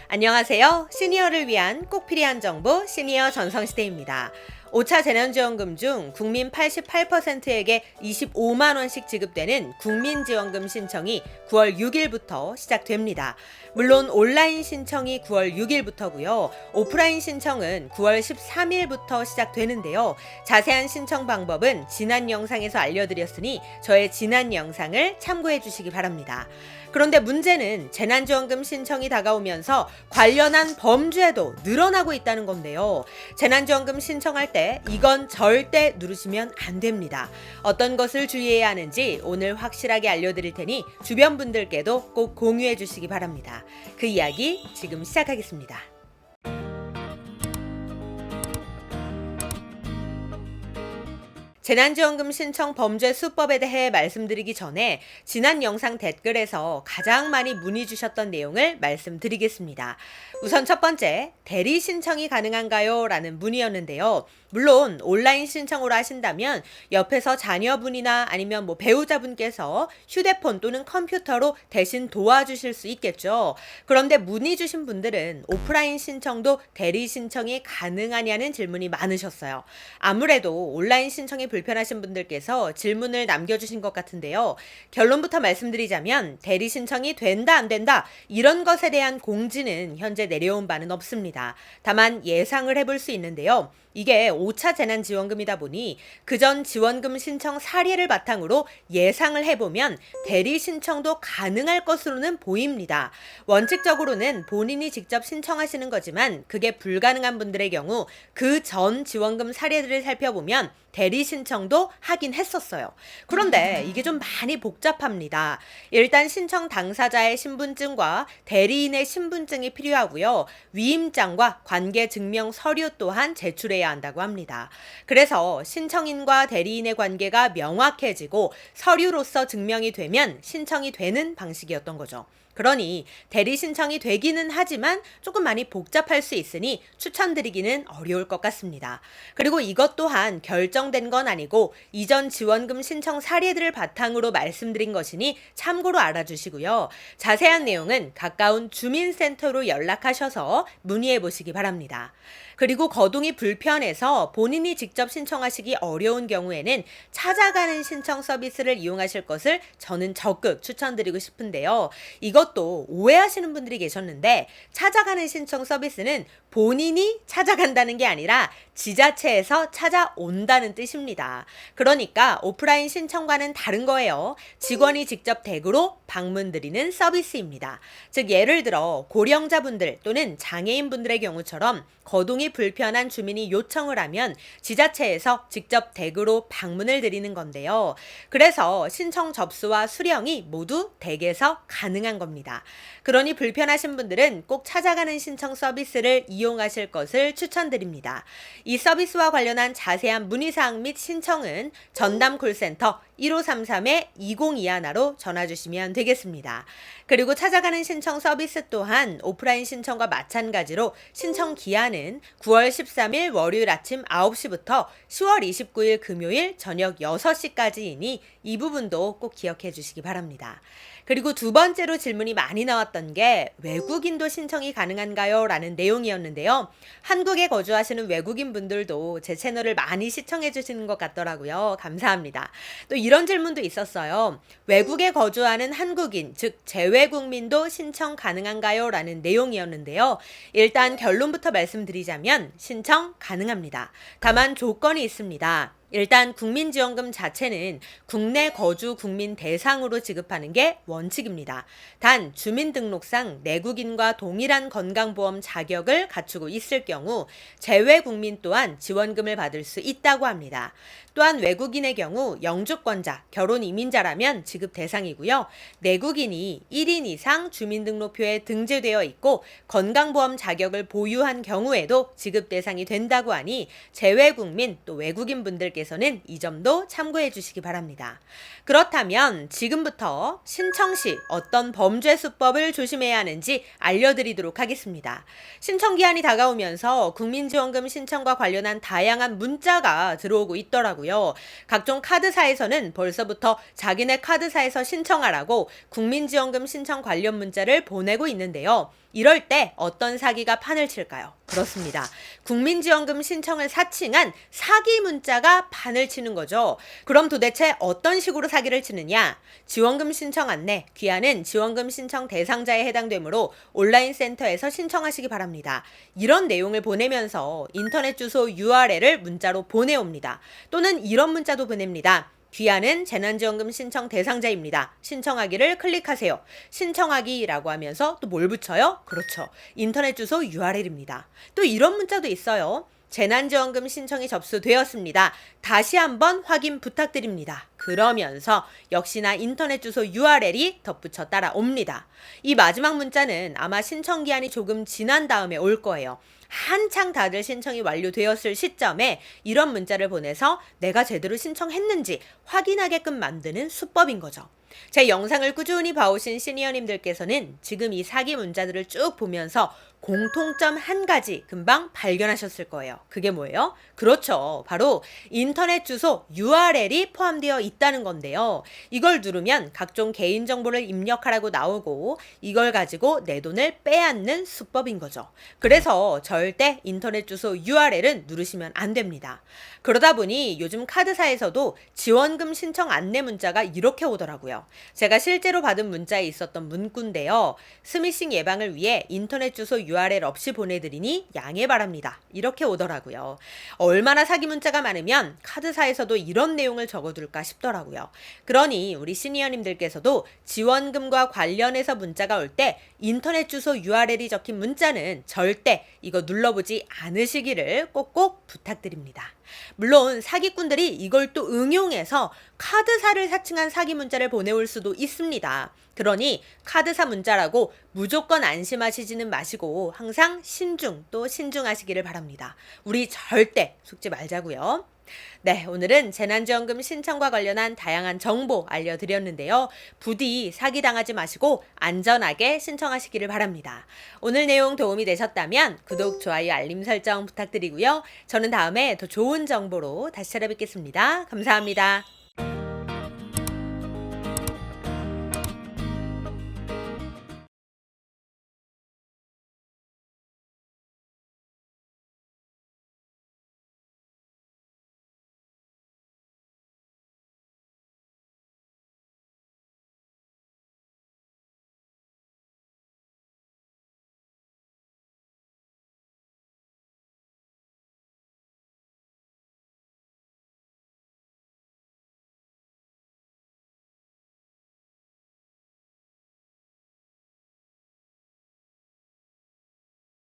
안녕하세요. 시니어를 위한 꼭 필요한 정보 시니어 전성시대입니다. 5차 재난지원금 중 국민 88%에게 25만 원씩 지급되는 국민지원금 신청이 9월 6일부터 시작됩니다. 물론 온라인 신청이 9월 6일부터고요. 오프라인 신청은 9월 13일부터 시작되는데요. 자세한 신청 방법은 지난 영상에서 알려드렸으니 저의 지난 영상을 참고해 주시기 바랍니다. 그런데 문제는 재난지원금 신청이 다가오면서 관련한 범죄도 늘어나고 있다는 건데요. 재난지원금 신청할 때 이건 절대 누르시면 안 됩니다. 어떤 것을 주의해야 하는지 오늘 확실하게 알려드릴 테니 주변 분들께도 꼭 공유해 주시기 바랍니다. 그 이야기 지금 시작하겠습니다. 재난지원금 신청 범죄 수법에 대해 말씀드리기 전에 지난 영상 댓글에서 가장 많이 문의 주셨던 내용을 말씀드리겠습니다. 우선 첫 번째, 대리 신청이 가능한가요? 라는 문의였는데요. 물론 온라인 신청으로 하신다면 옆에서 자녀분이나 아니면 배우자분께서 휴대폰 또는 컴퓨터로 대신 도와주실 수 있겠죠. 그런데 문의 주신 분들은 오프라인 신청도 대리 신청이 가능하냐는 질문이 많으셨어요. 아무래도 온라인 신청이 불편하신 분들께서 질문을 남겨주신 것 같은데요. 결론부터 말씀드리자면 대리 신청이 된다 안 된다 이런 것에 대한 공지는 현재 내려온 바는 없습니다. 다만 예상을 해볼 수 있는데요. 이게 5차 재난지원금이다 보니 그전 지원금 신청 사례를 바탕으로 예상을 해보면 대리 신청도 가능할 것으로는 보입니다. 원칙적으로는 본인이 직접 신청하시는 거지만 그게 불가능한 분들의 경우 그 전 지원금 사례들을 살펴보면 대리 신청도 하긴 했었어요. 그런데 이게 좀 많이 복잡합니다. 일단 신청 당사자의 신분증과 대리인의 신분증이 필요하고요. 위임장과 관계 증명 서류 또한 제출해야 한다고 합니다. 그래서 신청인과 대리인의 관계가 명확해지고 서류로서 증명이 되면 신청이 되는 방식이었던 거죠. 그러니 대리 신청이 되기는 하지만 조금 많이 복잡할 수 있으니 추천드리기는 어려울 것 같습니다. 그리고 이것 또한 결정된 건 아니고 이전 지원금 신청 사례들을 바탕으로 말씀드린 것이니 참고로 알아주시고요. 자세한 내용은 가까운 주민센터로 연락하셔서 문의해 보시기 바랍니다. 그리고 거동이 불편해서 본인이 직접 신청하시기 어려운 경우에는 찾아가는 신청 서비스를 이용하실 것을 저는 적극 추천드리고 싶은데요. 이것도 오해하시는 분들이 계셨는데 찾아가는 신청 서비스는 본인이 찾아간다는 게 아니라 지자체에서 찾아온다는 뜻입니다. 그러니까 오프라인 신청과는 다른 거예요. 직원이 직접 댁으로 방문드리는 서비스입니다. 즉 예를 들어 고령자분들 또는 장애인분들의 경우처럼 거동이 불편한 주민이 요청을 하면 지자체에서 직접 댁으로 방문을 드리는 건데요. 그래서 신청 접수와 수령이 모두 댁에서 가능한 겁니다. 그러니 불편하신 분들은 꼭 찾아가는 신청 서비스를 이용하실 것을 추천드립니다. 이 서비스와 관련한 자세한 문의사항 및 신청은 전담 콜센터 1533-2021로 전화주시면 되겠습니다. 그리고 찾아가는 신청 서비스 또한 오프라인 신청과 마찬가지로 신청 기한은 9월 13일 월요일 아침 9시부터 10월 29일 금요일 저녁 6시까지이니 이 부분도 꼭 기억해 주시기 바랍니다. 그리고 두 번째로 질문이 많이 나왔던 게 외국인도 신청이 가능한가요? 라는 내용이었는데요. 한국에 거주하시는 외국인 분들도 제 채널을 많이 시청해 주시는 것 같더라고요. 감사합니다. 또 이런 질문도 있었어요. 외국에 거주하는 한국인, 즉 재외국민도 신청 가능한가요? 라는 내용이었는데요. 일단 결론부터 말씀드리자면 신청 가능합니다. 다만 조건이 있습니다. 일단 국민지원금 자체는 국내 거주 국민 대상으로 지급하는 게 원칙입니다. 단 주민등록상 내국인과 동일한 건강보험 자격을 갖추고 있을 경우 재외국민 또한 지원금을 받을 수 있다고 합니다. 또한 외국인의 경우 영주권자, 결혼 이민자라면 지급 대상이고요. 내국인이 1인 이상 주민등록표에 등재되어 있고 건강보험 자격을 보유한 경우에도 지급 대상이 된다고 하니 재외국민 또 외국인 분들께서는 이 점도 참고해 주시기 바랍니다. 그렇다면 지금부터 신청 시 어떤 범죄 수법을 조심해야 하는지 알려드리도록 하겠습니다. 신청 기한이 다가오면서 국민지원금 신청과 관련한 다양한 문자가 들어오고 있더라고요. 각종 카드사에서는 벌써부터 자기네 카드사에서 신청하라고 국민지원금 신청 관련 문자를 보내고 있는데요. 이럴 때 어떤 사기가 판을 칠까요? 그렇습니다. 국민지원금 신청을 사칭한 사기 문자가 판을 치는 거죠. 그럼 도대체 어떤 식으로 사기를 치느냐? 지원금 신청 안내, 귀하는 지원금 신청 대상자에 해당되므로 온라인 센터에서 신청하시기 바랍니다. 이런 내용을 보내면서 인터넷 주소 URL을 문자로 보내옵니다. 또는 이런 문자도 보냅니다. 귀하는 재난지원금 신청 대상자입니다. 신청하기를 클릭하세요. 신청하기라고 하면서 또 뭘 붙여요? 그렇죠. 인터넷 주소 URL입니다. 또 이런 문자도 있어요. 재난지원금 신청이 접수되었습니다. 다시 한번 확인 부탁드립니다. 그러면서 역시나 인터넷 주소 URL이 덧붙여 따라옵니다. 이 마지막 문자는 아마 신청 기한이 조금 지난 다음에 올 거예요. 한창 다들 신청이 완료되었을 시점에 이런 문자를 보내서 내가 제대로 신청했는지 확인하게끔 만드는 수법인 거죠. 제 영상을 꾸준히 봐오신 시니어님들께서는 지금 이 사기 문자들을 쭉 보면서 공통점 한 가지 금방 발견하셨을 거예요. 그게 뭐예요? 그렇죠. 바로 인터넷 주소 URL이 포함되어 있다는 건데요. 이걸 누르면 각종 개인정보를 입력하라고 나오고 이걸 가지고 내 돈을 빼앗는 수법인 거죠. 그래서 절대 인터넷 주소 URL은 누르시면 안 됩니다. 그러다 보니 요즘 카드사에서도 지원금 신청 안내 문자가 이렇게 오더라고요. 제가 실제로 받은 문자에 있었던 문구인데요. 스미싱 예방을 위해 인터넷 주소 URL 없이 보내드리니 양해 바랍니다. 이렇게 오더라고요. 얼마나 사기 문자가 많으면 카드사에서도 이런 내용을 적어둘까 싶더라고요. 그러니 우리 시니어님들께서도 지원금과 관련해서 문자가 올 때 인터넷 주소 URL이 적힌 문자는 절대 이거 눌러보지 않으시기를 꼭꼭 부탁드립니다. 물론 사기꾼들이 이걸 또 응용해서 카드사를 사칭한 사기 문자를 보내올 수도 있습니다. 그러니 카드사 문자라고 무조건 안심하시지는 마시고 항상 신중하시기를 바랍니다. 우리 절대 속지 말자고요. 네, 오늘은 재난지원금 신청과 관련한 다양한 정보 알려드렸는데요. 부디 사기당하지 마시고 안전하게 신청하시기를 바랍니다. 오늘 내용 도움이 되셨다면 구독, 좋아요, 알림 설정 부탁드리고요. 저는 다음에 더 좋은 정보로 다시 찾아뵙겠습니다. 감사합니다.